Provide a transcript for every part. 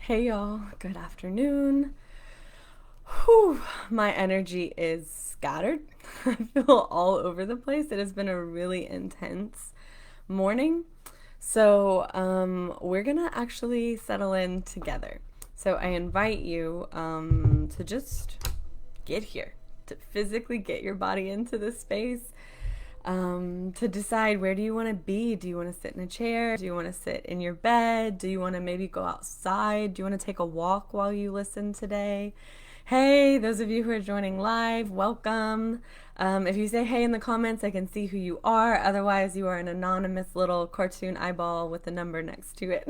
Hey y'all, good afternoon. Whew, my energy is scattered. I feel all over the place. It has been a really intense morning. We're gonna actually settle in together. So I invite you to just get here, to physically get your body into this space, to decide where do you want to be. Do you want to sit in a chair? Do you want to sit in your bed? Do you want to maybe go outside? Do you want to take a walk while you listen today? Hey, those of you who are joining live, welcome. If you say hey in the comments, I can see who you are. Otherwise, you are an anonymous little cartoon eyeball with a number next to it.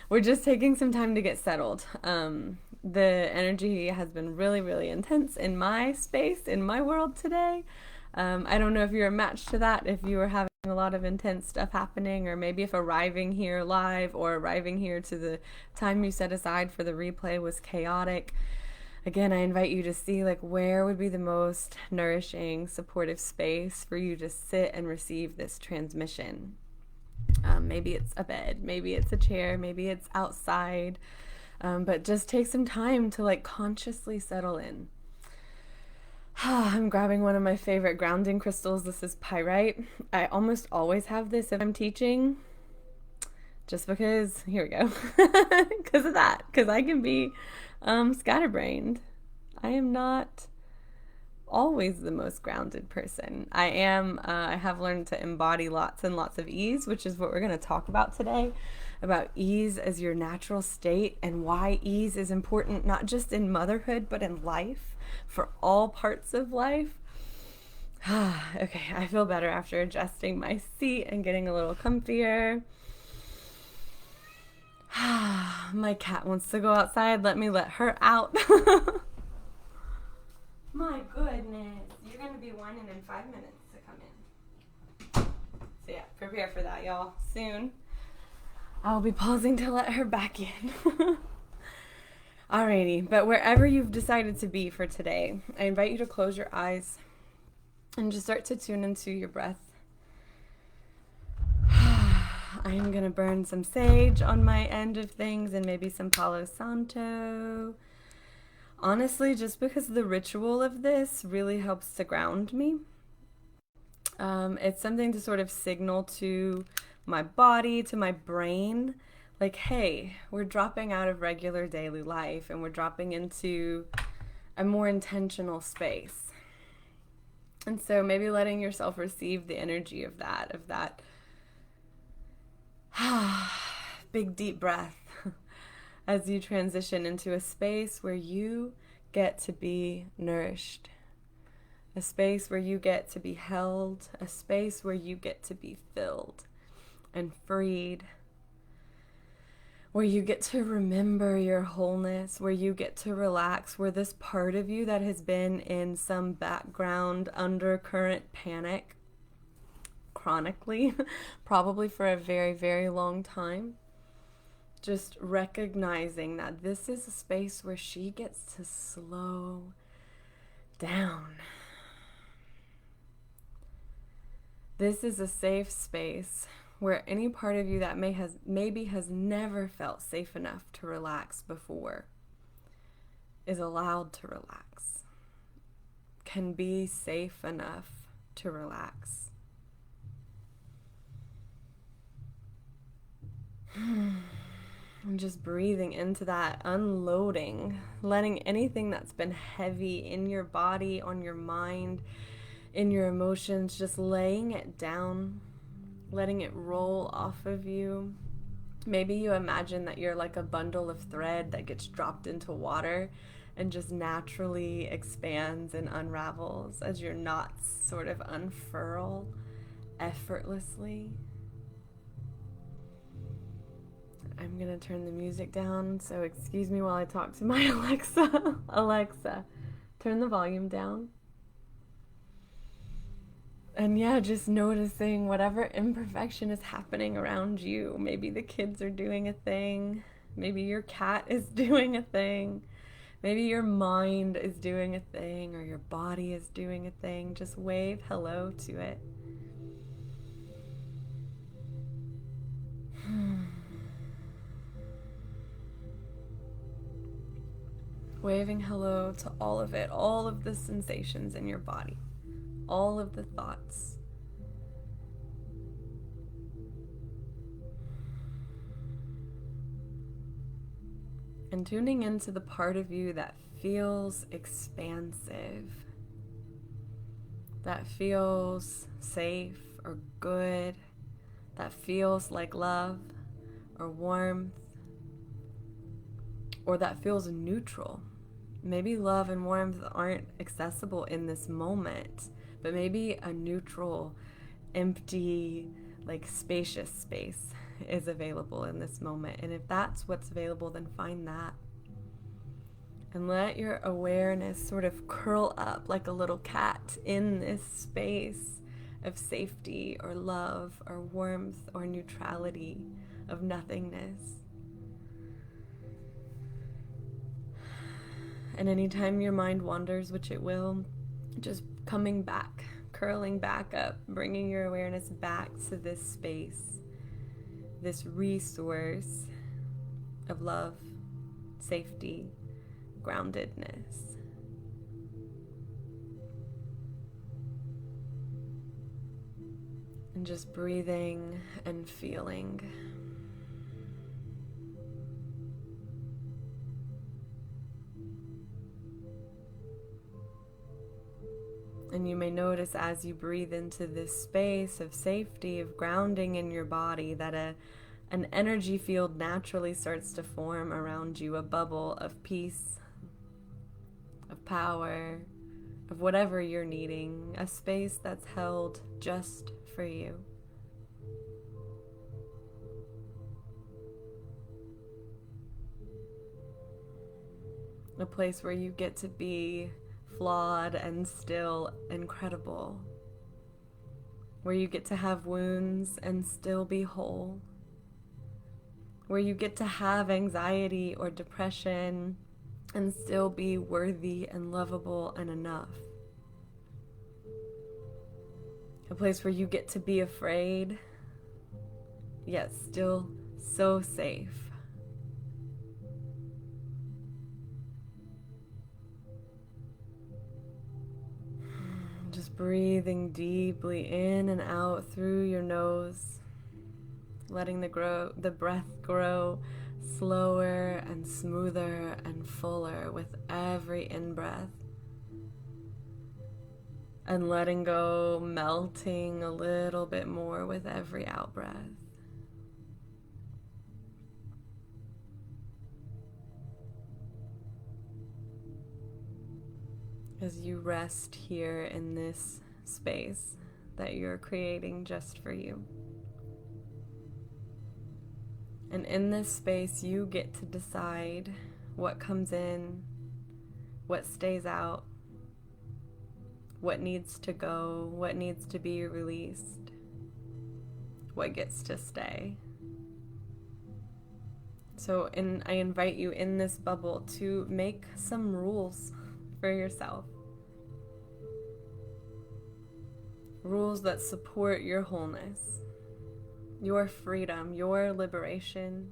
We're just taking some time to get settled. The energy has been really, really intense in my space, in my world today. I don't know if you're a match to that, if you are having a lot of intense stuff happening, or maybe if arriving here live or arriving here to the time you set aside for the replay was chaotic. Again, I invite you to see like where would be the most nourishing, supportive space for you to sit and receive this transmission. Maybe it's a bed, maybe it's a chair, maybe it's outside, but just take some time to like consciously settle in. I'm grabbing one of my favorite grounding crystals. This is pyrite. I almost always have this if I'm teaching, just because, here we go, because of that, because I can be scatterbrained. I am not always the most grounded person. I have learned to embody lots and lots of ease, which is what we're going to talk about today, about ease as your natural state and why ease is important, not just in motherhood, but in life, for all parts of life. Okay, I feel better after adjusting my seat and getting a little comfier. My cat wants to go outside. Let me let her out. My goodness. You're going to be whining in 5 minutes to come in. So yeah, prepare for that, y'all. Soon. I'll be pausing to let her back in. Alrighty, but wherever you've decided to be for today, I invite you to close your eyes and just start to tune into your breath. I am going to burn some sage on my end of things and maybe some Palo Santo. Honestly, just because the ritual of this really helps to ground me. It's something to sort of signal to my body, to my brain, like, hey, we're dropping out of regular daily life and we're dropping into a more intentional space. And so maybe letting yourself receive the energy of that big deep breath as you transition into a space where you get to be nourished, a space where you get to be held, a space where you get to be filled and freed, where you get to remember your wholeness, where you get to relax, where this part of you that has been in some background undercurrent panic chronically, probably for a very, very long time, just recognizing that this is a space where she gets to slow down. This is a safe space where any part of you that maybe has never felt safe enough to relax before is allowed to relax, can be safe enough to relax. And just breathing into that, unloading, letting anything that's been heavy in your body, on your mind, in your emotions, just laying it down, letting it roll off of you. Maybe you imagine that you're like a bundle of thread that gets dropped into water and just naturally expands and unravels as your knots sort of unfurl effortlessly. I'm gonna turn the music down, so excuse me while I talk to my Alexa. Alexa, turn the volume down. And yeah, just noticing whatever imperfection is happening around you. Maybe the kids are doing a thing. Maybe your cat is doing a thing. Maybe your mind is doing a thing, or your body is doing a thing. Just wave hello to it. Waving hello to all of it, all of the sensations in your body, all of the thoughts. And tuning into the part of you that feels expansive, that feels safe or good, that feels like love or warmth, or that feels neutral. Maybe love and warmth aren't accessible in this moment, but maybe a neutral, empty, like spacious space is available in this moment. And if that's what's available, then find that. And let your awareness sort of curl up like a little cat in this space of safety or love or warmth or neutrality, of nothingness. And anytime your mind wanders, which it will, just coming back, curling back up, bringing your awareness back to this space, this resource of love, safety, groundedness. And just breathing and feeling. And you may notice as you breathe into this space of safety, of grounding in your body, that an energy field naturally starts to form around you, a bubble of peace, of power, of whatever you're needing, a space that's held just for you. A place where you get to be flawed and still incredible. Where you get to have wounds and still be whole. Where you get to have anxiety or depression and still be worthy and lovable and enough. A place where you get to be afraid, yet still so safe. Just breathing deeply in and out through your nose, letting the breath grow slower and smoother and fuller with every in-breath, and letting go, melting a little bit more with every out-breath. As you rest here in this space that you're creating just for you. And in this space, you get to decide what comes in, what stays out, what needs to go, what needs to be released, what gets to stay. So I invite you in this bubble to make some rules for yourself. Rules that support your wholeness, your freedom, your liberation.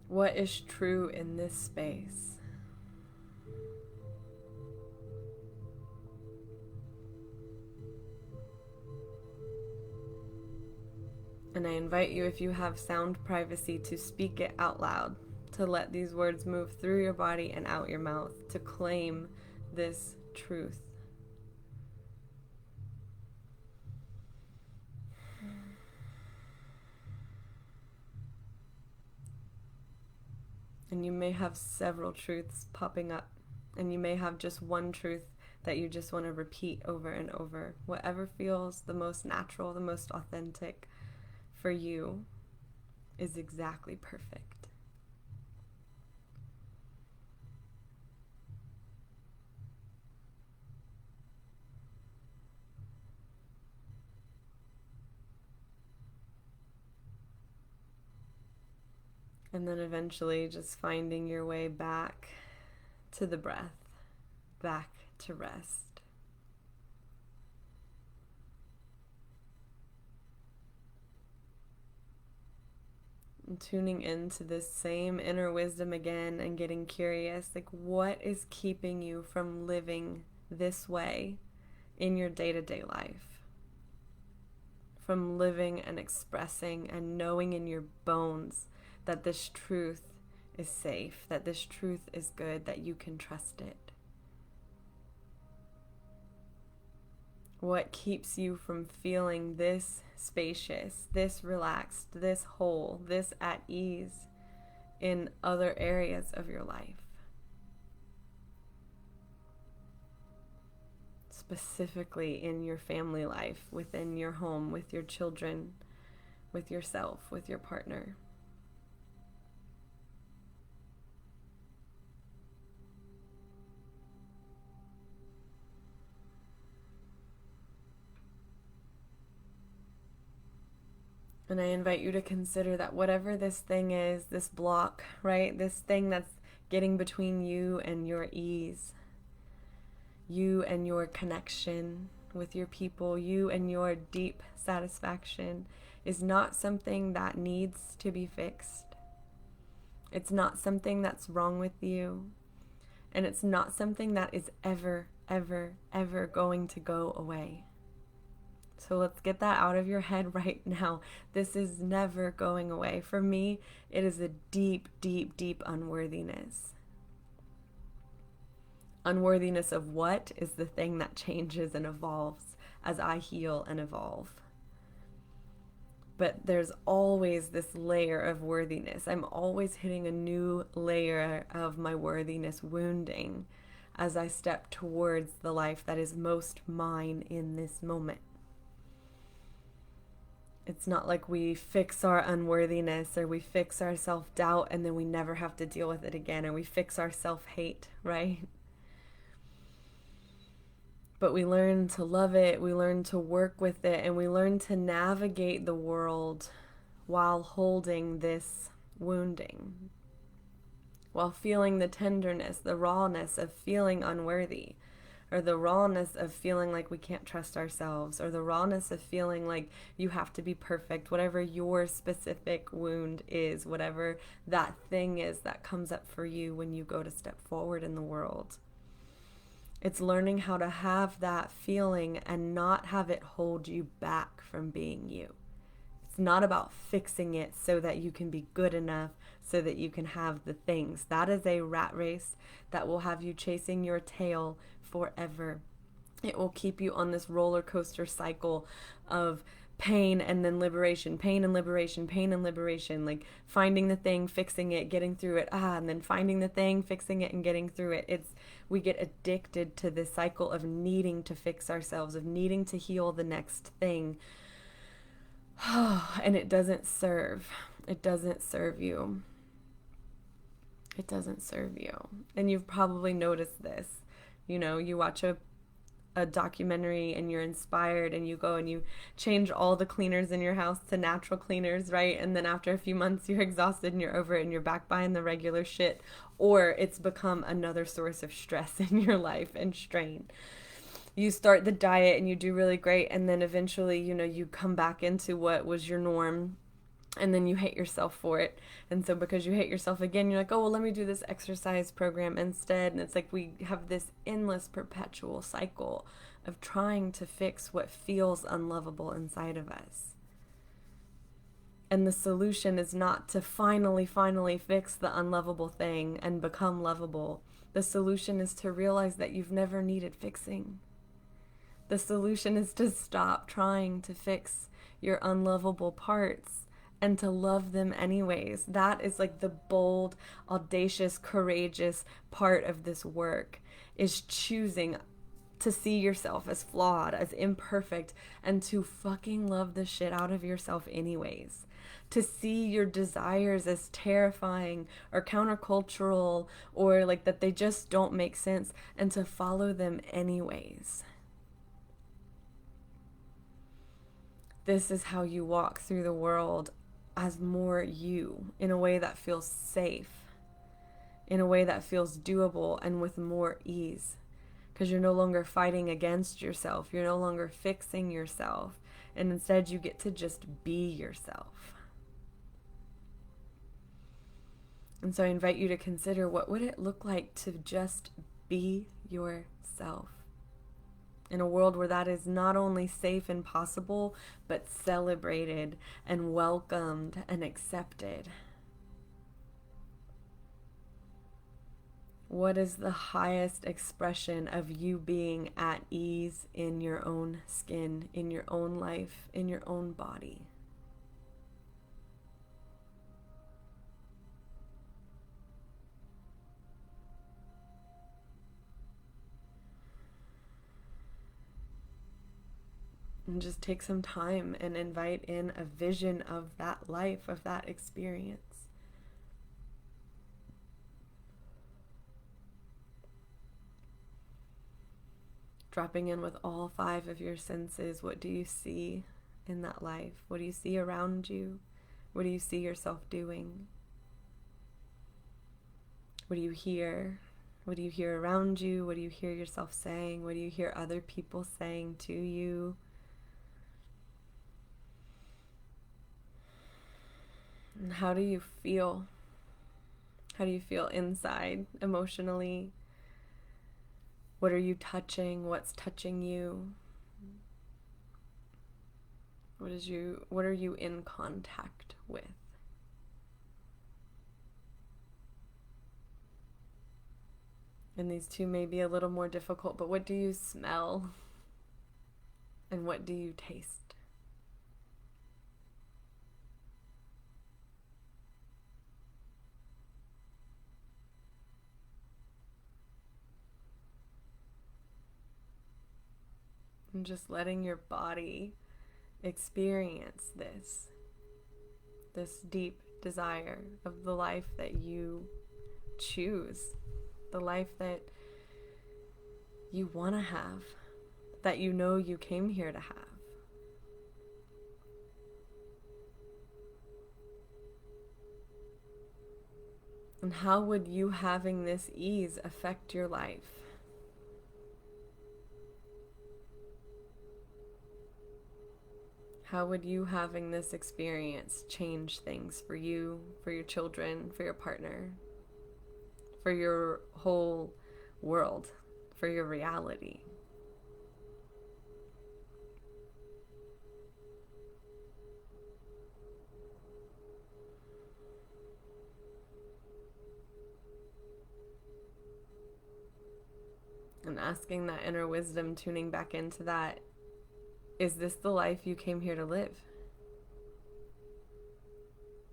What is true in this space? And I invite you, if you have sound privacy, to speak it out loud, to let these words move through your body and out your mouth, to claim this truth. And you may have several truths popping up, and you may have just one truth that you just want to repeat over and over. Whatever feels the most natural, the most authentic for you is exactly perfect. And then eventually just finding your way back to the breath, back to rest. And tuning into this same inner wisdom again and getting curious, like, what is keeping you from living this way in your day-to-day life? From living and expressing and knowing in your bones that this truth is safe, that this truth is good, that you can trust it. What keeps you from feeling this spacious, this relaxed, this whole, this at ease in other areas of your life? Specifically in your family life, within your home, with your children, with yourself, with your partner. And I invite you to consider that whatever this thing is, this block, right? This thing that's getting between you and your ease, you and your connection with your people, you and your deep satisfaction, is not something that needs to be fixed. It's not something that's wrong with you. And it's not something that is ever, ever, ever going to go away. So let's get that out of your head right now. This is never going away. For me, it is a deep, deep, deep unworthiness. Unworthiness of what is the thing that changes and evolves as I heal and evolve. But there's always this layer of worthiness. I'm always hitting a new layer of my worthiness wounding as I step towards the life that is most mine in this moment. It's not like we fix our unworthiness or we fix our self-doubt and then we never have to deal with it again, or we fix our self-hate, right? But we learn to love it, we learn to work with it, and we learn to navigate the world while holding this wounding, while feeling the tenderness, the rawness of feeling unworthy, or the rawness of feeling like we can't trust ourselves, or the rawness of feeling like you have to be perfect, whatever your specific wound is, whatever that thing is that comes up for you when you go to step forward in the world. It's learning how to have that feeling and not have it hold you back from being you. It's not about fixing it so that you can be good enough, so that you can have the things. That is a rat race that will have you chasing your tail forever. It will keep you on this roller coaster cycle of pain and then liberation, pain and liberation, pain and liberation, like finding the thing, fixing it, getting through it, and then finding the thing, fixing it, and getting through it. We get addicted to this cycle of needing to fix ourselves, of needing to heal the next thing. And it doesn't serve. It doesn't serve you. It doesn't serve you. And you've probably noticed this. You know, you watch a documentary and you're inspired and you go and you change all the cleaners in your house to natural cleaners, right? And then after a few months you're exhausted and you're over it and you're back buying the regular shit, or it's become another source of stress in your life and strain. You start the diet and you do really great, and then eventually, you know, you come back into what was your norm, and then you hate yourself for it. And so because you hate yourself again, you're like, oh, well, let me do this exercise program instead. And it's like we have this endless perpetual cycle of trying to fix what feels unlovable inside of us. And the solution is not to finally fix the unlovable thing and become lovable. The solution is to realize that you've never needed fixing. The solution is to stop trying to fix your unlovable parts and to love them anyways. That is like the bold, audacious, courageous part of this work, is choosing to see yourself as flawed, as imperfect, and to fucking love the shit out of yourself anyways. To see your desires as terrifying or countercultural, or like that they just don't make sense, and to follow them anyways. This is how you walk through the world as more you, in a way that feels safe, in a way that feels doable, and with more ease. Because you're no longer fighting against yourself. You're no longer fixing yourself. And instead you get to just be yourself. And so I invite you to consider, what would it look like to just be yourself in a world where that is not only safe and possible, but celebrated and welcomed and accepted? What is the highest expression of you being at ease in your own skin, in your own life, in your own body? And just take some time and invite in a vision of that life, of that experience. Dropping in with all 5 of your senses. What do you see in that life? What do you see around you? What do you see yourself doing? What do you hear? What do you hear around you? What do you hear yourself saying? What do you hear other people saying to you? And how do you feel? How do you feel inside, emotionally? What are you touching? What's touching you? What are you in contact with? And these 2 may be a little more difficult, but what do you smell? And what do you taste? And just letting your body experience this deep desire of the life that you choose, the life that you want to have, that you know you came here to have. And how would you having this ease affect your life? How would you having this experience change things for you, for your children, for your partner, for your whole world, for your reality? And asking that inner wisdom, tuning back into that, is this the life you came here to live?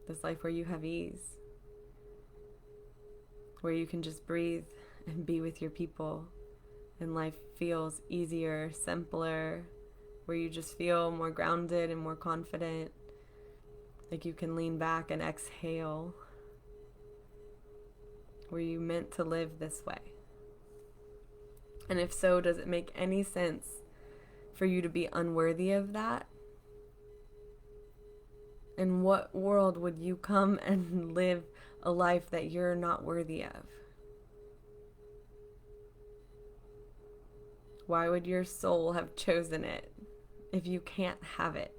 This life where you have ease, where you can just breathe and be with your people, and life feels easier, simpler, where you just feel more grounded and more confident, like you can lean back and exhale. Were you meant to live this way? And if so, does it make any sense for you to be unworthy of that? In what world would you come and live a life that you're not worthy of? Why would your soul have chosen it if you can't have it?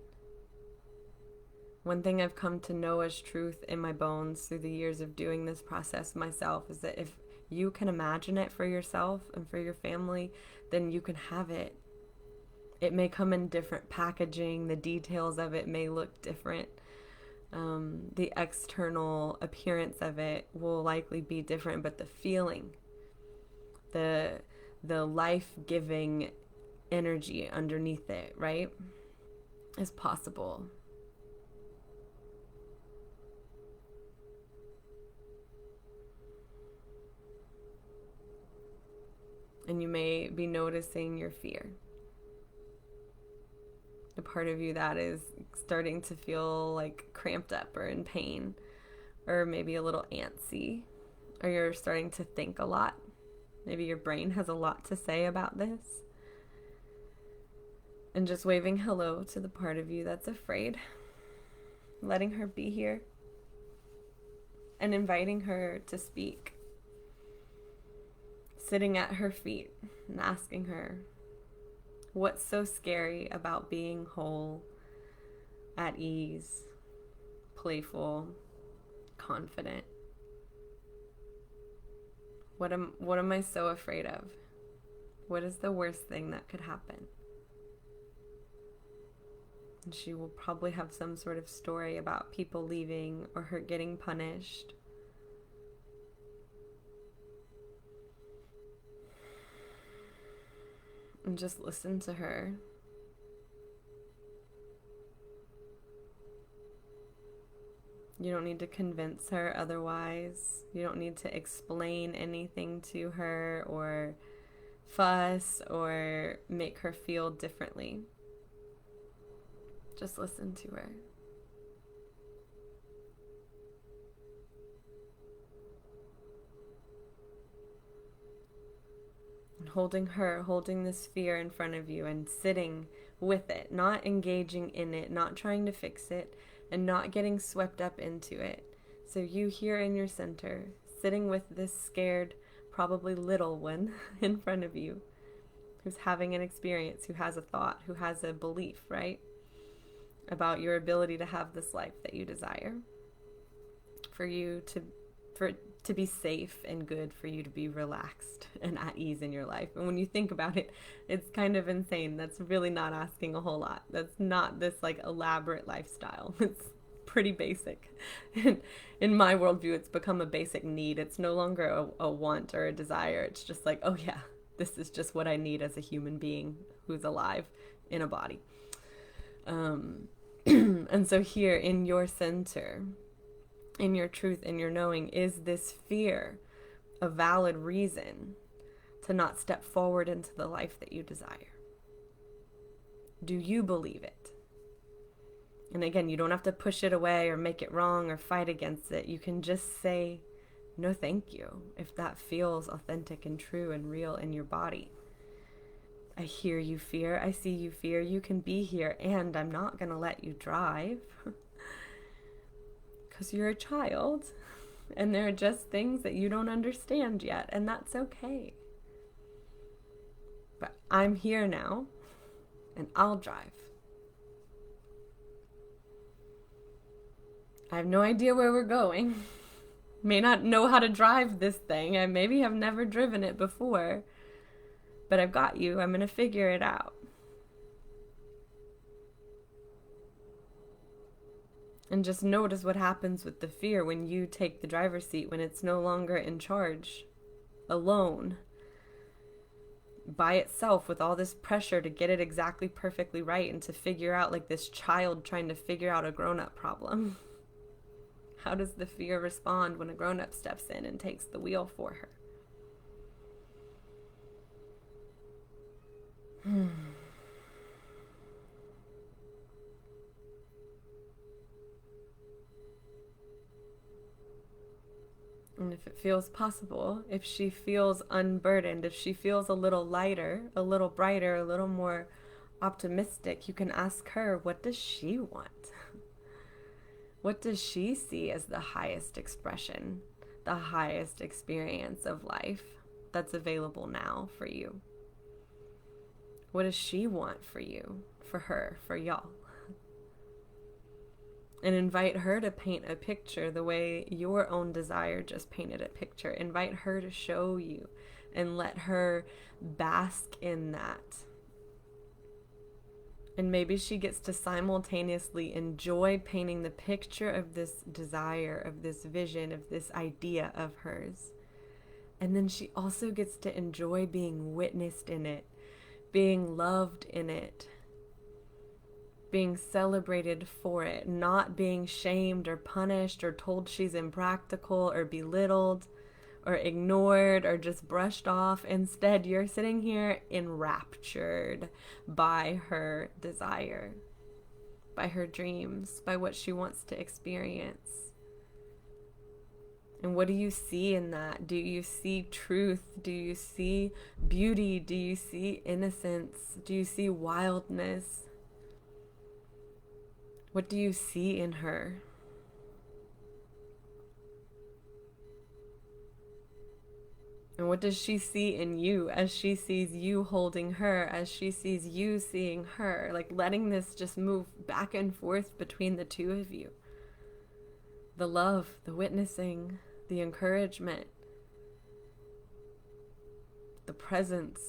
One thing I've come to know as truth in my bones through the years of doing this process myself is that if you can imagine it for yourself and for your family, then you can have it. It may come in different packaging. The details of it may look different. The external appearance of it will likely be different, but the feeling, the life-giving energy underneath it, right, is possible. And you may be noticing your fear. The part of you that is starting to feel like cramped up or in pain, or maybe a little antsy, or you're starting to think a lot. Maybe your brain has a lot to say about this. And just waving hello to the part of you that's afraid, letting her be here, and inviting her to speak. Sitting at her feet and asking her, what's so scary about being whole, at ease, playful, confident? What am I so afraid of? What is the worst thing that could happen? And she will probably have some sort of story about people leaving or her getting punished. And just listen to her. You don't need to convince her otherwise. You don't need to explain anything to her or fuss or make her feel differently. Just listen to her. And holding this fear in front of you and sitting with it, not engaging in it, not trying to fix it, and not getting swept up into it. So you here in your center, sitting with this scared, probably little one in front of you, who's having an experience, who has a thought, who has a belief, right? About your ability to have this life that you desire. For it to be safe and good, for you to be relaxed and at ease in your life. And when you think about it, it's kind of insane. That's really not asking a whole lot. That's not this like elaborate lifestyle. It's pretty basic. In my worldview, it's become a basic need. It's no longer a want or a desire. It's just like, oh yeah, this is just what I need as a human being who's alive in a body. And so here in your center, in your truth, in your knowing, is this fear a valid reason to not step forward into the life that you desire? Do you believe it? And again, you don't have to push it away or make it wrong or fight against it. You can just say, no, thank you, if that feels authentic and true and real in your body. I hear you fear. I see you fear. You can be here, and I'm not going to let you drive. Because you're a child, and there are just things that you don't understand yet, and that's okay. But I'm here now, and I'll drive. I have no idea where we're going. May not know how to drive this thing. I maybe have never driven it before, but I've got you. I'm going to figure it out. And just notice what happens with the fear when you take the driver's seat, when it's no longer in charge, alone, by itself, with all this pressure to get it exactly perfectly right and to figure out, like this child trying to figure out a grown-up problem. How does the fear respond when a grown-up steps in and takes the wheel for her? And if it feels possible, if she feels unburdened, if she feels a little lighter, a little brighter, a little more optimistic, you can ask her, what does she want? What does she see as the highest expression, the highest experience of life that's available now for you? What does she want for you, for her, for y'all? And invite her to paint a picture the way your own desire just painted a picture. Invite her to show you and let her bask in that. And maybe she gets to simultaneously enjoy painting the picture of this desire, of this vision, of this idea of hers. And then she also gets to enjoy being witnessed in it, being loved in it, being celebrated for it, not being shamed or punished or told she's impractical or belittled or ignored or just brushed off. Instead, you're sitting here enraptured by her desire, by her dreams, by what she wants to experience. And what do you see in that? Do you see truth? Do you see beauty? Do you see innocence? Do you see wildness? What do you see in her? And what does she see in you as she sees you holding her, as she sees you seeing her? Like letting this just move back and forth between the two of you. The love, the witnessing, the encouragement. the presence.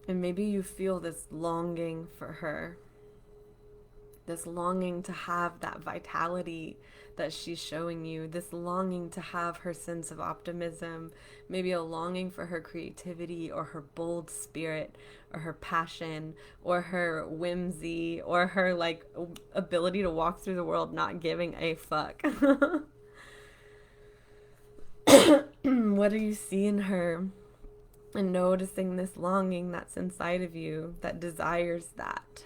And maybe you feel this longing for her, this longing to have that vitality that she's showing you, this longing to have her sense of optimism, maybe a longing for her creativity or her bold spirit or her passion or her whimsy or her like ability to walk through the world not giving a fuck. What do you see in her? And noticing this longing that's inside of you that desires that.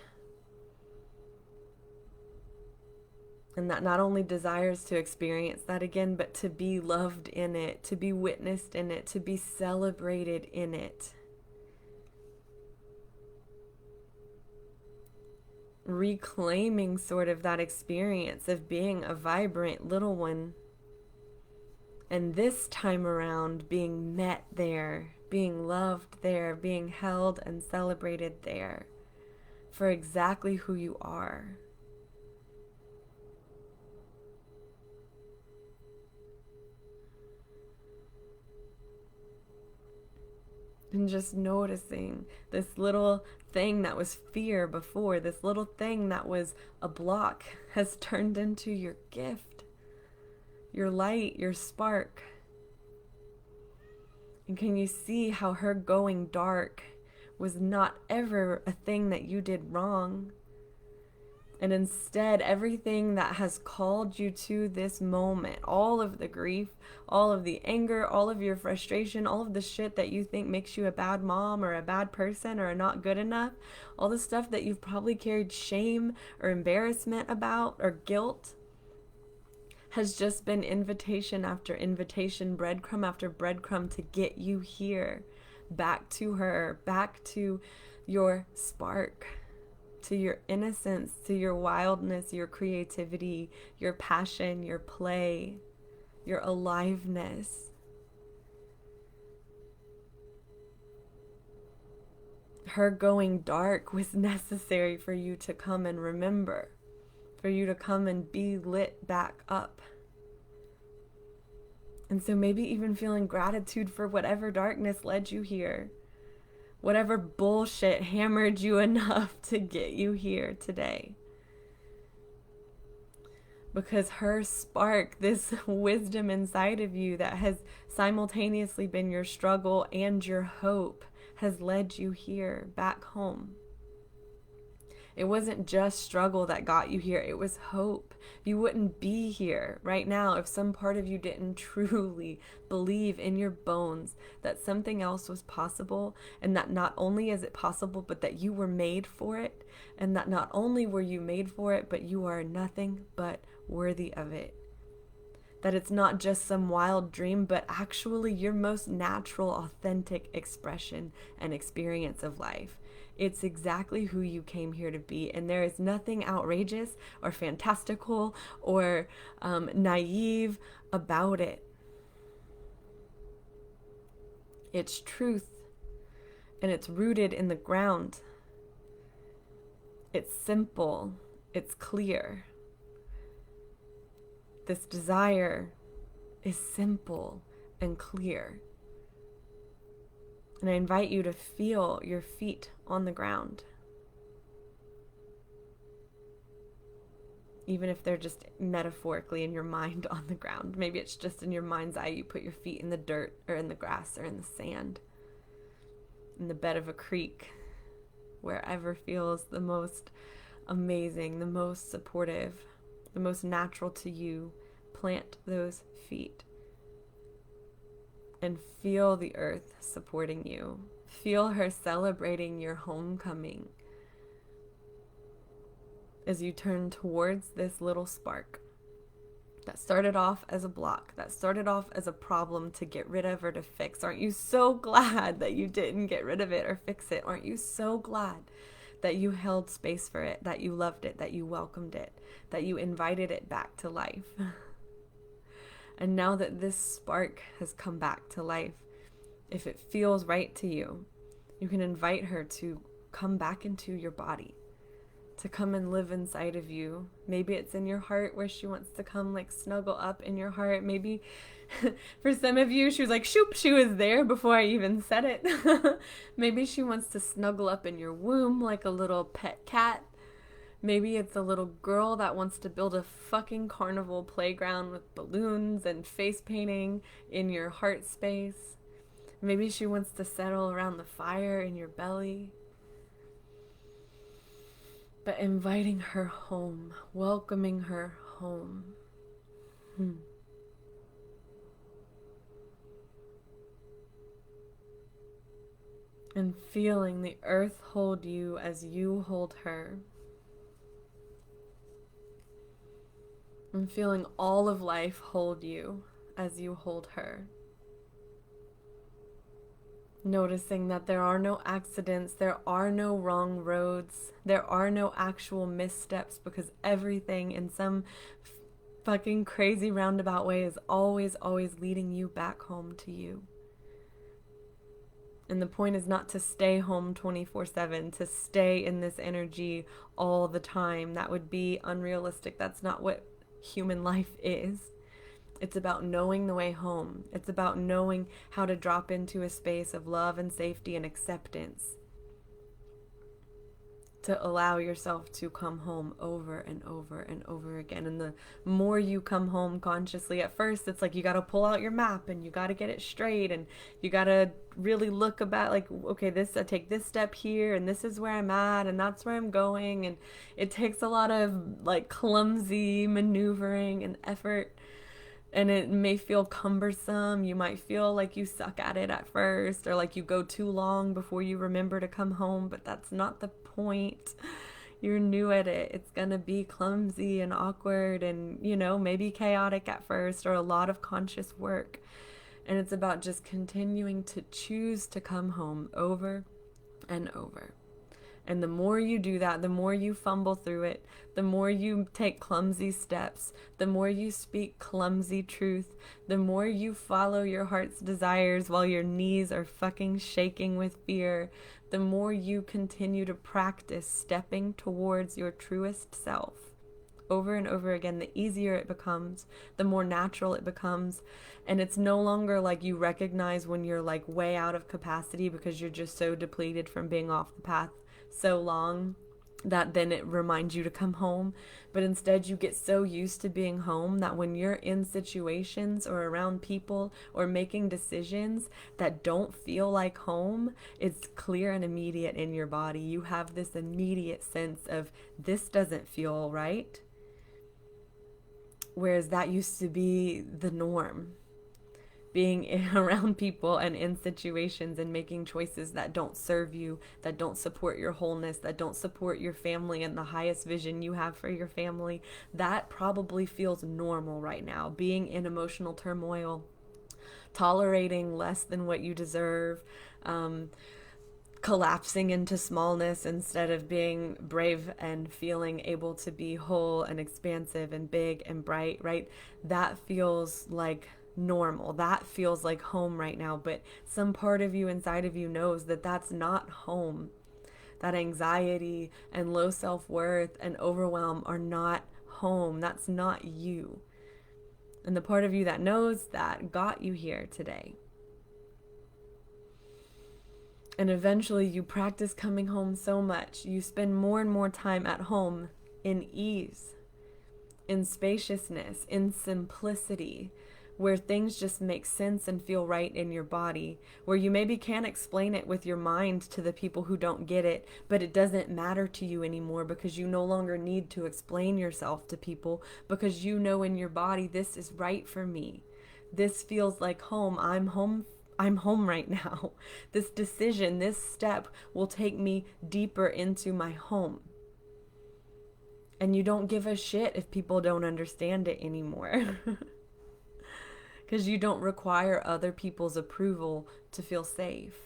And that not only desires to experience that again, but to be loved in it, to be witnessed in it, to be celebrated in it. Reclaiming sort of that experience of being a vibrant little one. And this time around, being met there, being loved there, being held and celebrated there for exactly who you are. And just noticing this little thing that was fear before, this little thing that was a block, has turned into your gift, your light, your spark. And can you see how her going dark was not ever a thing that you did wrong? And instead, everything that has called you to this moment, all of the grief, all of the anger, all of your frustration, all of the shit that you think makes you a bad mom or a bad person or not good enough, all the stuff that you've probably carried shame or embarrassment about or guilt, has just been invitation after invitation, breadcrumb after breadcrumb to get you here, back to her, back to your spark, to your innocence, to your wildness, your creativity, your passion, your play, your aliveness. Her going dark was necessary for you to come and remember, for you to come and be lit back up. And so maybe even feeling gratitude for whatever darkness led you here, whatever bullshit hammered you enough to get you here today. Because her spark, this wisdom inside of you that has simultaneously been your struggle and your hope, has led you here, back home. It wasn't just struggle that got you here, it was hope. You wouldn't be here right now if some part of you didn't truly believe in your bones that something else was possible, and that not only is it possible, but that you were made for it, and that not only were you made for it, but you are nothing but worthy of it. That it's not just some wild dream, but actually your most natural, authentic expression and experience of life. It's exactly who you came here to be, and there is nothing outrageous or fantastical or naive about it. It's truth, and it's rooted in the ground. It's simple, it's clear. This desire is simple and clear. And I invite you to feel your feet on the ground. Even if they're just metaphorically in your mind on the ground. Maybe it's just in your mind's eye. You put your feet in the dirt or in the grass or in the sand, in the bed of a creek, wherever feels the most amazing, the most supportive, the most natural to you. Plant those feet and feel the earth supporting you. Feel her celebrating your homecoming as you turn towards this little spark that started off as a block, that started off as a problem to get rid of or to fix. Aren't you so glad that you didn't get rid of it or fix it? Aren't you so glad that you held space for it, that you loved it, that you welcomed it, that you invited it back to life? And now that this spark has come back to life, if it feels right to you, you can invite her to come back into your body, to come and live inside of you. Maybe it's in your heart where she wants to come like snuggle up in your heart. Maybe for some of you, she was like, shoop, she was there before I even said it. Maybe she wants to snuggle up in your womb like a little pet cat. Maybe it's a little girl that wants to build a fucking carnival playground with balloons and face painting in your heart space. Maybe she wants to settle around the fire in your belly. But inviting her home, welcoming her home. And feeling the earth hold you as you hold her. And feeling all of life hold you as you hold her. Noticing that there are no accidents, there are no wrong roads, there are no actual missteps, because everything in some fucking crazy roundabout way is always, always leading you back home to you. And the point is not to stay home 24/7, to stay in this energy all the time. That would be unrealistic. That's not what human life is. It's about knowing the way home. It's about knowing how to drop into a space of love and safety and acceptance, to allow yourself to come home over and over and over again. And the more you come home consciously, at first it's like you got to pull out your map and you got to get it straight, and you got to really look about like, okay, this, I take this step here and this is where I'm at and that's where I'm going. And it takes a lot of like clumsy maneuvering and effort. And it may feel cumbersome. You might feel like you suck at it at first, or like you go too long before you remember to come home, but that's not the point. You're new at it. It's gonna be clumsy and awkward and, you know, maybe chaotic at first, or a lot of conscious work. And it's about just continuing to choose to come home over and over. And the more you do that, the more you fumble through it, the more you take clumsy steps, the more you speak clumsy truth, the more you follow your heart's desires while your knees are fucking shaking with fear, the more you continue to practice stepping towards your truest self. Over and over again, the easier it becomes, the more natural it becomes. And it's no longer like you recognize when you're like way out of capacity because you're just so depleted from being off the path so long that then it reminds you to come home. But instead you get so used to being home that when you're in situations or around people or making decisions that don't feel like home, it's clear and immediate in your body. You have this immediate sense of, this doesn't feel right. Whereas that used to be the norm. Being around people and in situations and making choices that don't serve you, that don't support your wholeness, that don't support your family and the highest vision you have for your family, that probably feels normal right now. Being in emotional turmoil, tolerating less than what you deserve, collapsing into smallness instead of being brave and feeling able to be whole and expansive and big and bright, right? That feels like normal. That feels like home right now. But some part of you inside of you knows that that's not home. That anxiety and low self-worth and overwhelm are not home. That's not you. And the part of you that knows that got you here today. And eventually you practice coming home so much. You spend more and more time at home in ease, in spaciousness, in simplicity, where things just make sense and feel right in your body, where you maybe can't explain it with your mind to the people who don't get it, but it doesn't matter to you anymore because you no longer need to explain yourself to people, because you know in your body, this is right for me. This feels like home. I'm home right now. This decision, this step will take me deeper into my home. And you don't give a shit if people don't understand it anymore. Because you don't require other people's approval to feel safe,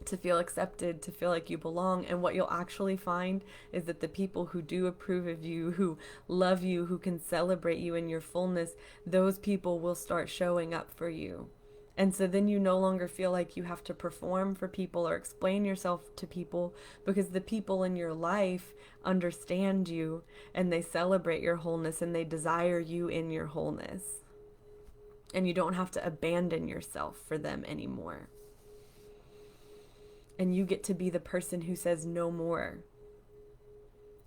to feel accepted, to feel like you belong. And what you'll actually find is that the people who do approve of you, who love you, who can celebrate you in your fullness, those people will start showing up for you. And so then you no longer feel like you have to perform for people or explain yourself to people, because the people in your life understand you and they celebrate your wholeness and they desire you in your wholeness. And you don't have to abandon yourself for them anymore. And you get to be the person who says no more.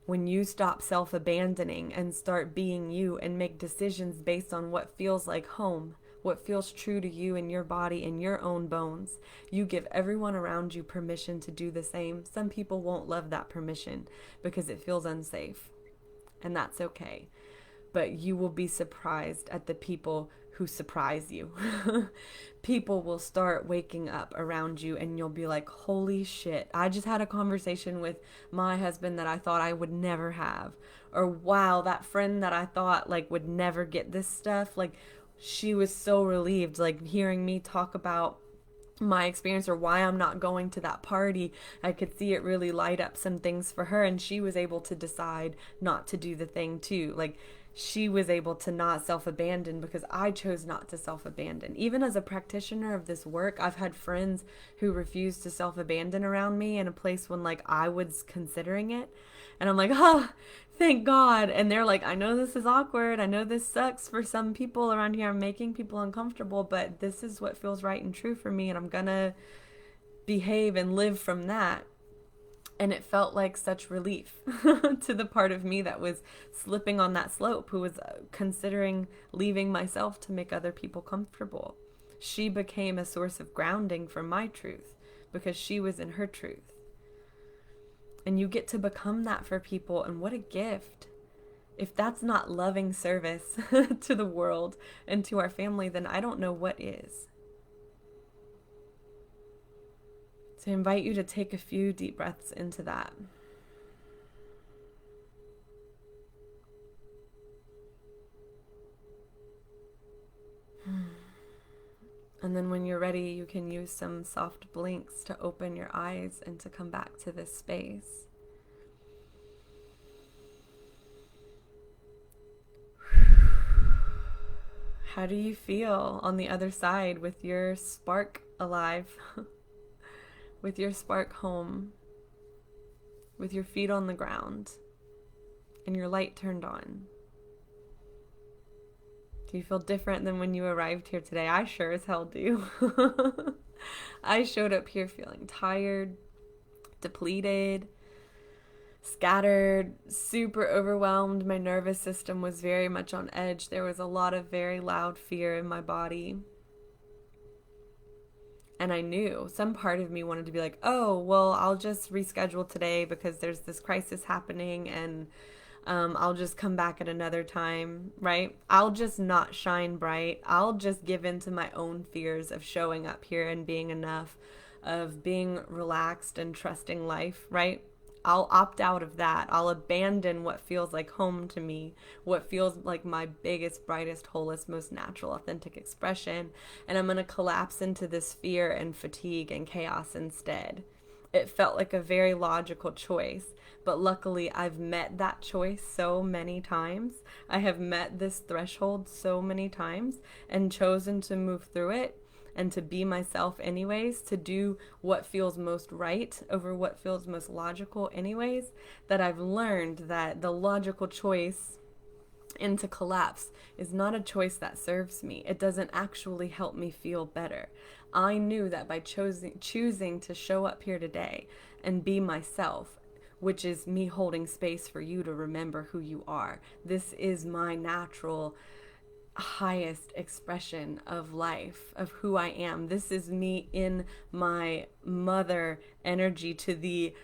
When you stop self-abandoning and start being you and make decisions based on what feels like home, what feels true to you in your body and your own bones, you give everyone around you permission to do the same. Some people won't love that permission because it feels unsafe, and that's okay. But you will be surprised at the people who surprise you. People will start waking up around you and you'll be like, holy shit, I just had a conversation with my husband that I thought I would never have. Or wow, that friend that I thought like would never get this stuff, like she was so relieved, like hearing me talk about my experience or why I'm not going to that party. I could see it really light up some things for her, and she was able to decide not to do the thing too. Like she was able to not self-abandon because I chose not to self-abandon. Even as a practitioner of this work, I've had friends who refused to self-abandon around me in a place when like I was considering it. And I'm like, oh, thank God. And they're like, I know this is awkward. I know this sucks for some people around here. I'm making people uncomfortable, but this is what feels right and true for me. And I'm going to behave and live from that. And it felt like such relief to the part of me that was slipping on that slope, who was considering leaving myself to make other people comfortable. She became a source of grounding for my truth because she was in her truth. And you get to become that for people, and what a gift. If that's not loving service to the world and to our family, then I don't know what is. So I invite you to take a few deep breaths into that. And then when you're ready, you can use some soft blinks to open your eyes and to come back to this space. How do you feel on the other side with your spark alive? With your spark home? With your feet on the ground and your light turned on? Do you feel different than when you arrived here today? I sure as hell do. I showed up here feeling tired, depleted, scattered, super overwhelmed. My nervous system was very much on edge. There was a lot of very loud fear in my body. And I knew some part of me wanted to be like, oh, well, I'll just reschedule today because there's this crisis happening, and I'll just come back at another time, right? I'll just not shine bright. I'll just give in to my own fears of showing up here and being enough, of being relaxed and trusting life, right? I'll opt out of that. I'll abandon what feels like home to me, what feels like my biggest, brightest, wholest, most natural, authentic expression, and I'm going to collapse into this fear and fatigue and chaos instead. It felt like a very logical choice, but luckily I've met that choice so many times. I have met this threshold so many times and chosen to move through it and to be myself anyways, to do what feels most right over what feels most logical anyways, that I've learned that the logical choice into collapse is not a choice that serves me. It doesn't actually help me feel better. I knew that by choosing to show up here today and be myself, which is me holding space for you to remember who you are. This is my natural highest expression of life, of who I am. This is me in my mother energy to the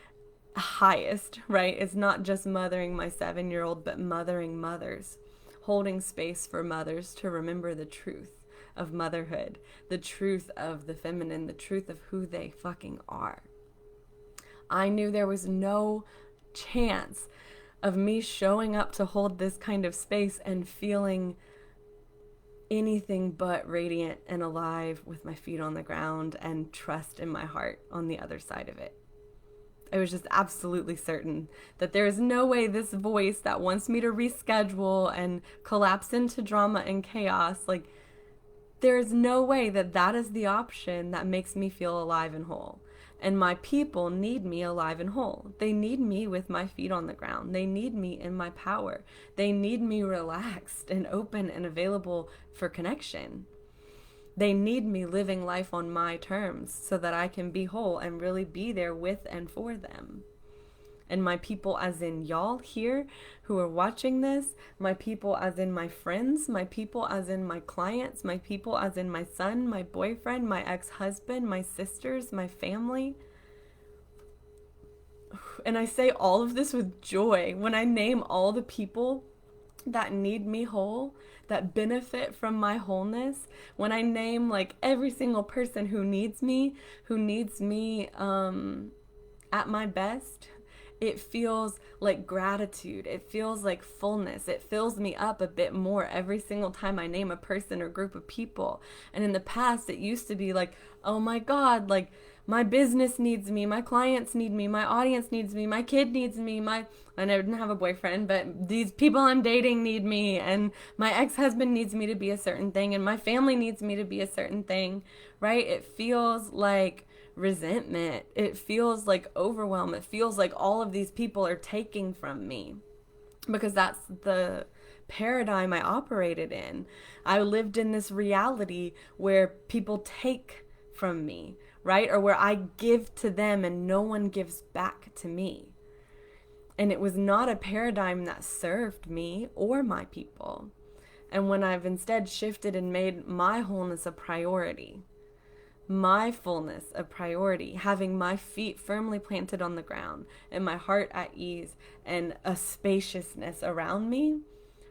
highest, right? It's not just mothering my 7-year-old, but mothering mothers, holding space for mothers to remember the truth of motherhood, the truth of the feminine, the truth of who they fucking are. I knew there was no chance of me showing up to hold this kind of space and feeling anything but radiant and alive with my feet on the ground and trust in my heart on the other side of it. I was just absolutely certain that there is no way this voice that wants me to reschedule and collapse into drama and chaos, like, There's no way that that is the option that makes me feel alive and whole. And my people need me alive and whole. They need me with my feet on the ground. They need me in my power. They need me relaxed and open and available for connection. They need me living life on my terms so that I can be whole and really be there with and for them. And my people, as in y'all here who are watching this, my people, as in my friends, my people, as in my clients, my people, as in my son, my boyfriend, my ex-husband, my sisters, my family. And I say all of this with joy when I name all the people that need me whole, that benefit from my wholeness. When I name like every single person who needs me at my best, it feels like gratitude. It feels like fullness. It fills me up a bit more every single time I name a person or group of people. And in the past, it used to be like, oh my God, like my business needs me, my clients need me, my audience needs me, my kid needs me, I didn't have a boyfriend, but these people I'm dating need me, and my ex-husband needs me to be a certain thing, and my family needs me to be a certain thing, right? It feels like resentment. It feels like overwhelm. It feels like all of these people are taking from me, because that's the paradigm I operated in. I lived in this reality where people take from me, right? Or where I give to them and no one gives back to me. And it was not a paradigm that served me or my people. And when I've instead shifted and made my wholeness a priority, my fullness a priority, having my feet firmly planted on the ground and my heart at ease and a spaciousness around me,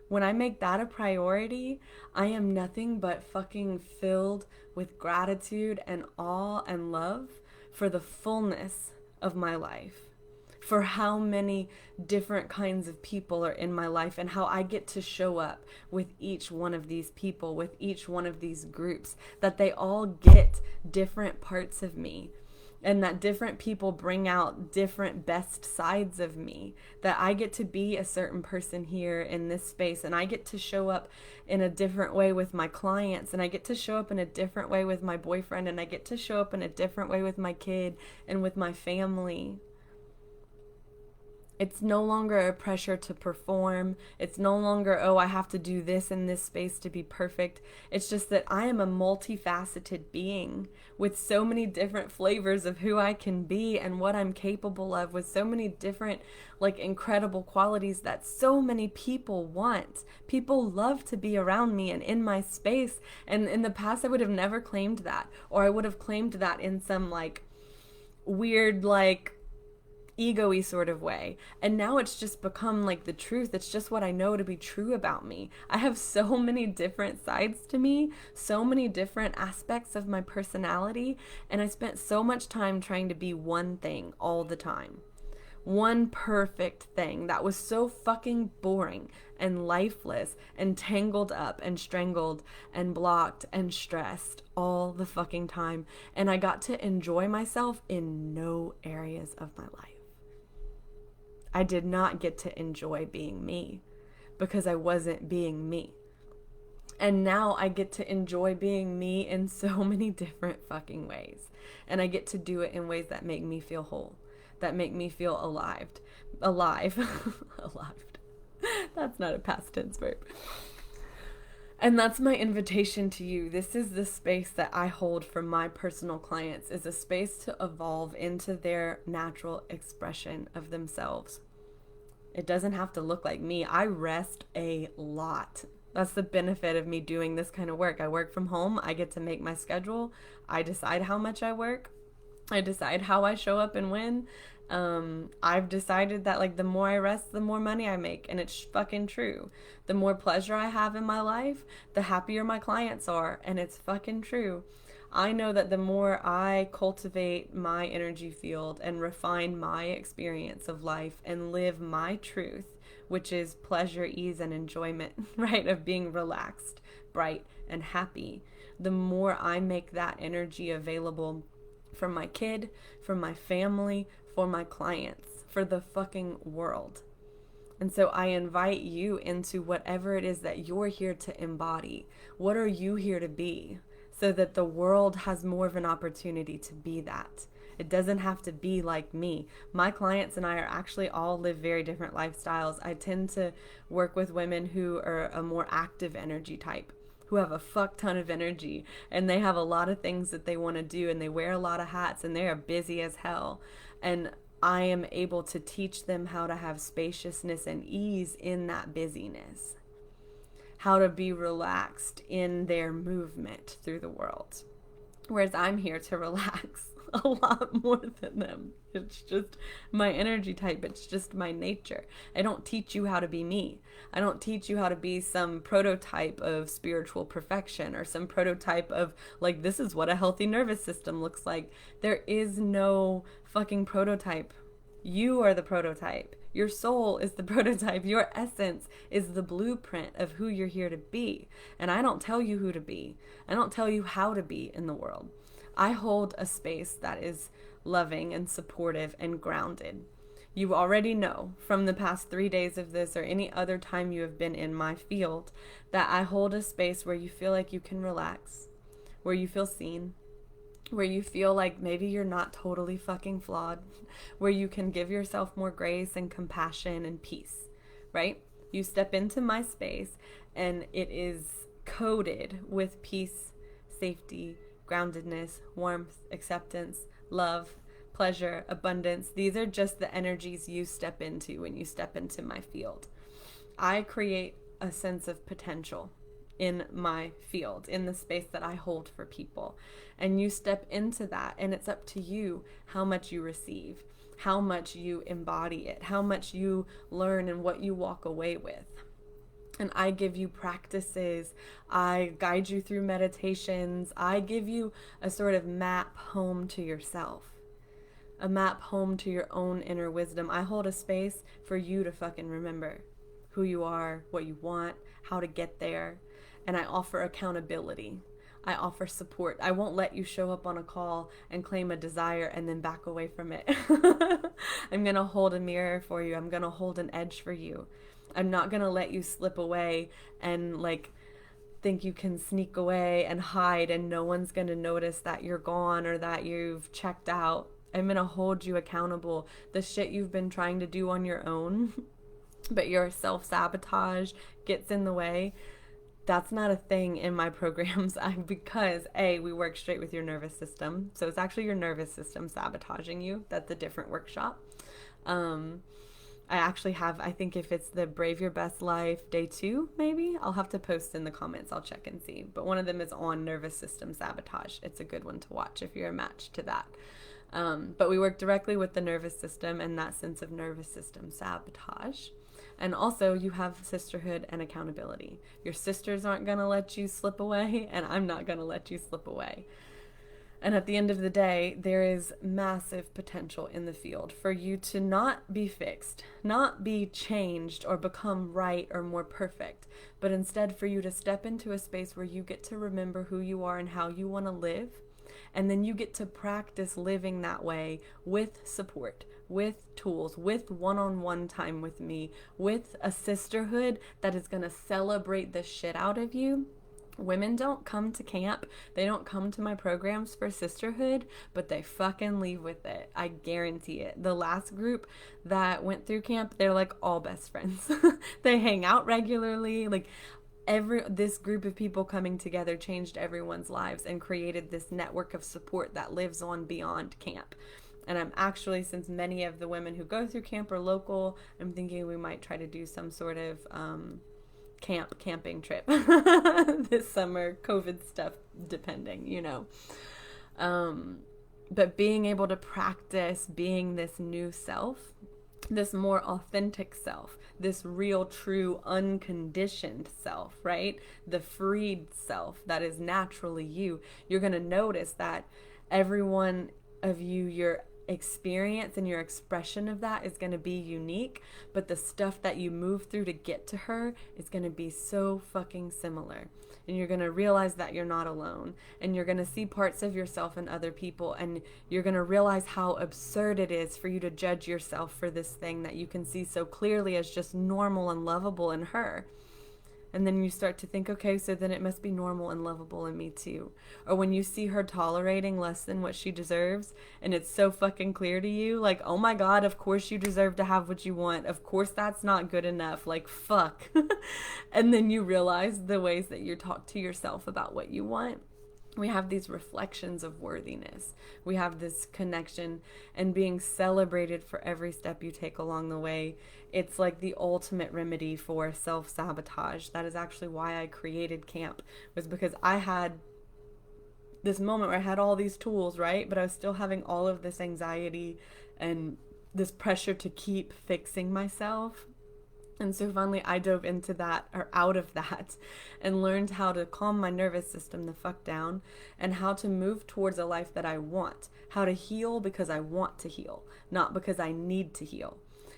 when I make that a priority, I am nothing but fucking filled with gratitude and awe and love for the fullness of my life, for how many different kinds of people are in my life and how I get to show up with each one of these people, with each one of these groups, that they all get different parts of me, and that different people bring out different best sides of me, that I get to be a certain person here in this space, and I get to show up in a different way with my clients, and I get to show up in a different way with my boyfriend, and I get to show up in a different way with my kid and with my family. It's no longer a pressure to perform. It's no longer, oh, I have to do this in this space to be perfect. It's just that I am a multifaceted being with so many different flavors of who I can be and what I'm capable of, with so many different, like, incredible qualities that so many people want. People love to be around me and in my space. And in the past, I would have never claimed that, or I would have claimed that in some, like, weird, like, ego-y sort of way. And now it's just become like the truth. It's just what I know to be true about me. I have so many different sides to me, so many different aspects of my personality, and I spent so much time trying to be one thing all the time. One perfect thing that was so fucking boring and lifeless and tangled up and strangled and blocked and stressed all the fucking time. And I got to enjoy myself in no areas of my life. I did not get to enjoy being me because I wasn't being me. And now I get to enjoy being me in so many different fucking ways. And I get to do it in ways that make me feel whole, that make me feel alive. Alive. That's not a past tense verb. And that's my invitation to you. This is the space that I hold for my personal clients, is a space to evolve into their natural expression of themselves. It doesn't have to look like me. I rest a lot. That's the benefit of me doing this kind of work. I work from home. I get to make my schedule. I decide how much I work. I decide how I show up and when. I've decided that, like, the more I rest, the more money I make, and it's fucking true. The more pleasure I have in my life, the happier my clients are, and it's fucking true. I know that the more I cultivate my energy field and refine my experience of life and live my truth, which is pleasure, ease, and enjoyment, right, of being relaxed, bright, and happy, the more I make that energy available for my kid, for my family, for my clients, for the fucking world. And so I invite you into whatever it is that you're here to embody. What are you here to be? So that the world has more of an opportunity to be that. It doesn't have to be like me. My clients and I are actually all live very different lifestyles. I tend to work with women who are a more active energy type, who have a fuck ton of energy, and they have a lot of things that they want to do, and they wear a lot of hats, and they are busy as hell. And I am able to teach them how to have spaciousness and ease in that busyness, how to be relaxed in their movement through the world. Whereas I'm here to relax a lot more than them. It's just my energy type. It's just my nature. I don't teach you how to be me. I don't teach you how to be some prototype of spiritual perfection or some prototype of like, this is what a healthy nervous system looks like. There is no fucking prototype. You are the prototype. Your soul is the prototype. Your essence is the blueprint of who you're here to be. And I don't tell you who to be. I don't tell you how to be in the world. I hold a space that is loving and supportive and grounded. You already know from the past 3 days of this or any other time you have been in my field that I hold a space where you feel like you can relax, where you feel seen, where you feel like maybe you're not totally fucking flawed, where you can give yourself more grace and compassion and peace, right? You step into my space and it is coded with peace, safety, groundedness, warmth, acceptance, love, pleasure, abundance. These are just the energies you step into when you step into my field. I create a sense of potential in my field, in the space that I hold for people. And you step into that, and it's up to you how much you receive, how much you embody it, how much you learn, and what you walk away with. And I give you practices, I guide you through meditations, I give you a sort of map home to yourself, a map home to your own inner wisdom. I hold a space for you to fucking remember who you are, what you want, how to get there. And I offer accountability. I offer support. I won't let you show up on a call and claim a desire and then back away from it. I'm going to hold a mirror for you. I'm going to hold an edge for you. I'm not going to let you slip away and like think you can sneak away and hide and no one's going to notice that you're gone or that you've checked out. I'm going to hold you accountable. The shit you've been trying to do on your own, but your self-sabotage gets in the way. That's not a thing in my programs because A, we work straight with your nervous system. So it's actually your nervous system sabotaging you. That's a different workshop. I actually have, I think if it's the Brave Your Best Life day 2, maybe, I'll have to post in the comments. I'll check and see. But one of them is on nervous system sabotage. It's a good one to watch if you're a match to that. But we work directly with the nervous system and that sense of nervous system sabotage. And also you have sisterhood and accountability. Your sisters aren't going to let you slip away, and I'm not going to let you slip away. And at the end of the day, there is massive potential in the field for you to not be fixed, not be changed or become right or more perfect, but instead for you to step into a space where you get to remember who you are and how you want to live. And then you get to practice living that way with support, with tools, with one-on-one time with me, with a sisterhood that is going to celebrate the shit out of you. Women don't come to camp. They don't come to my programs for sisterhood, but they fucking leave with it. I guarantee it. The last group that went through camp, they're like all best friends. They hang out regularly. Like this group of people coming together changed everyone's lives and created this network of support that lives on beyond camp. And I'm actually, since many of the women who go through camp are local, I'm thinking we might try to do some sort of camping trip this summer, COVID stuff depending, you know. But being able to practice being this new self, this more authentic self, this real, true, unconditioned self, right? The freed self that is naturally you. You're going to notice that every one of you, your experience and your expression of that is going to be unique, but the stuff that you move through to get to her is going to be so fucking similar. And you're going to realize that you're not alone, and you're going to see parts of yourself in other people, and you're going to realize how absurd it is for you to judge yourself for this thing that you can see so clearly as just normal and lovable in her. And then you start to think, okay, so then it must be normal and lovable in me too. Or when you see her tolerating less than what she deserves, and it's so fucking clear to you, like, oh my God, of course you deserve to have what you want. Of course that's not good enough. Like, fuck. And then you realize the ways that you talk to yourself about what you want. We have these reflections of worthiness. We have this connection and being celebrated for every step you take along the way. It's like the ultimate remedy for self-sabotage. That is actually why I created camp, was because I had this moment where I had all these tools, right? But I was still having all of this anxiety and this pressure to keep fixing myself. And so finally I dove into that, or out of that, and learned how to calm my nervous system the fuck down, and how to move towards a life that I want. How to heal because I want to heal, not because I need to heal.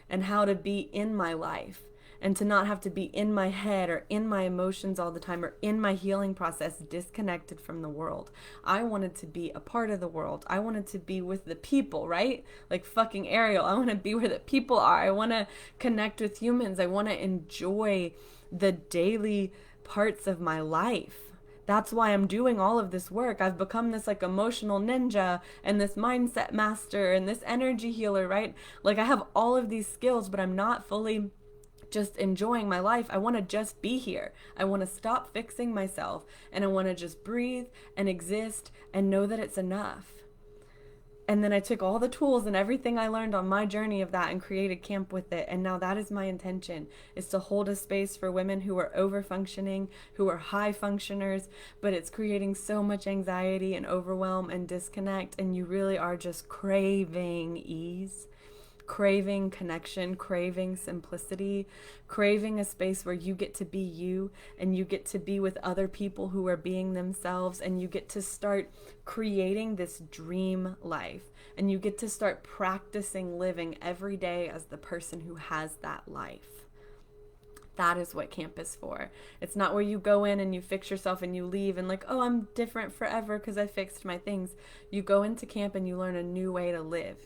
And how to be in my life, and to not have to be in my head or in my emotions all the time, or in my healing process disconnected from the world. I wanted to be a part of the world. I wanted to be with the people, right? Like fucking Ariel. I want to be where the people are. I want to connect with humans. I want to enjoy the daily parts of my life. That's why I'm doing all of this work. I've become this like emotional ninja and this mindset master and this energy healer, right? Like I have all of these skills, but I'm not fully just enjoying my life. I want to just be here. I want to stop fixing myself, and I want to just breathe and exist and know that it's enough. And then I took all the tools and everything I learned on my journey of that and created camp with it. And now that is my intention, is to hold a space for women who are over functioning, who are high functioners, but it's creating so much anxiety and overwhelm and disconnect. And you really are just craving ease, craving connection, craving simplicity, craving a space where you get to be you, and you get to be with other people who are being themselves, and you get to start creating this dream life, and you get to start practicing living every day as the person who has that life. That is what camp is for. It's not where you go in and you fix yourself and you leave and like, oh, I'm different forever because I fixed my things. You go into camp and you learn a new way to live.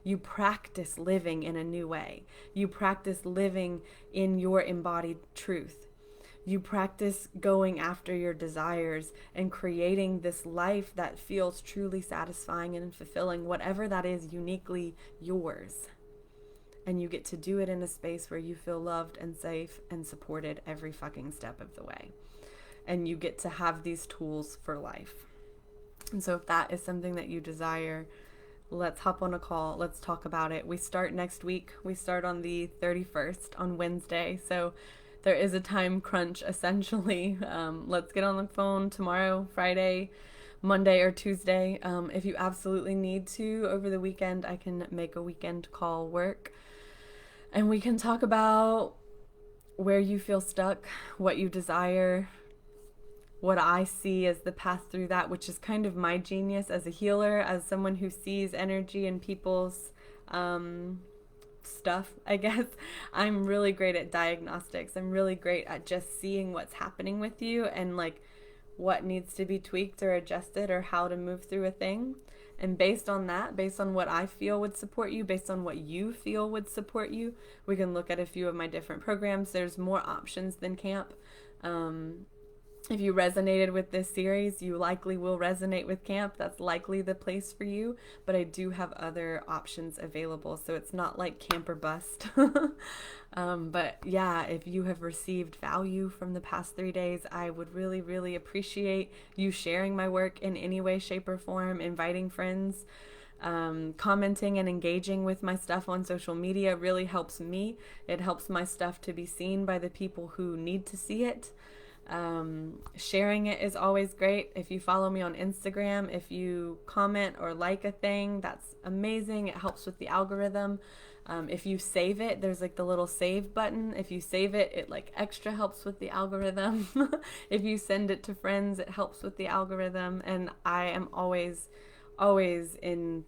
You practice living in a new way. You practice living in your embodied truth. You practice going after your desires and creating this life that feels truly satisfying and fulfilling, whatever that is, uniquely yours. And you get to do it in a space where you feel loved and safe and supported every fucking step of the way. And you get to have these tools for life. And so if that is something that you desire, let's hop on a call. Let's talk about it. We start next week. We start on the 31st on Wednesday. So there is a time crunch essentially. Let's get on the phone tomorrow, Friday, Monday, or Tuesday. If you absolutely need to over the weekend, I can make a weekend call work. And we can talk about where you feel stuck, what you desire, what I see as the path through that, which is kind of my genius as a healer, as someone who sees energy in people's stuff, I guess. I'm really great at diagnostics. I'm really great at just seeing what's happening with you and like what needs to be tweaked or adjusted or how to move through a thing. And based on that, based on what I feel would support you, based on what you feel would support you, we can look at a few of my different programs. There's more options than camp. If you resonated with this series, you likely will resonate with camp. That's likely the place for you. But I do have other options available, so it's not like camp or bust. But yeah, if you have received value from the past 3 days, I would really, really appreciate you sharing my work in any way, shape, or form, inviting friends. Commenting and engaging with my stuff on social media really helps me. It helps my stuff to be seen by the people who need to see it. Sharing it is always great. If you follow me on Instagram, if you comment or like a thing, that's amazing. It helps with the algorithm. If you save it, there's like the little save button. If you save it, it like extra helps with the algorithm. If you send it to friends, it helps with the algorithm. And I am always in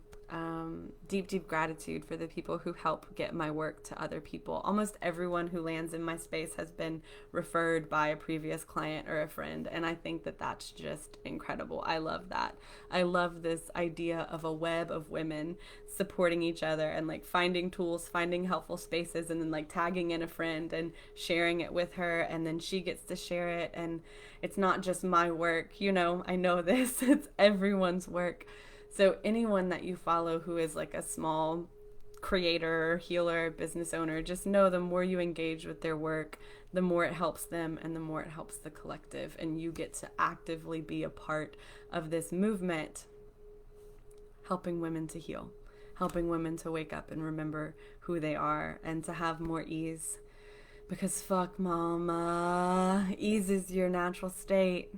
deep, deep gratitude for the people who help get my work to other people. Almost everyone who lands in my space has been referred by a previous client or a friend, and I think that that's just incredible. I love that. I love this idea of a web of women supporting each other and like finding tools, finding helpful spaces, and then like tagging in a friend and sharing it with her, and then she gets to share it. And it's not just my work, you know, I know this, it's everyone's work. So anyone that you follow who is like a small creator, healer, business owner, just know the more you engage with their work, the more it helps them and the more it helps the collective. And you get to actively be a part of this movement, helping women to heal, helping women to wake up and remember who they are and to have more ease. Because fuck mama, ease is your natural state.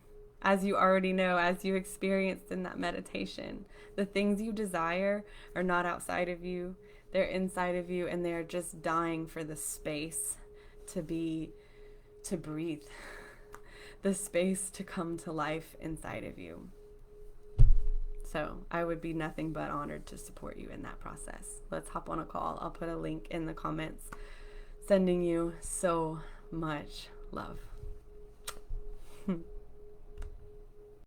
As you already know, as you experienced in that meditation, the things you desire are not outside of you, they're inside of you, and they're just dying for the space to breathe, the space to come to life inside of you. So I would be nothing but honored to support you in that process. Let's hop on a call. I'll put a link in the comments. Sending you so much love.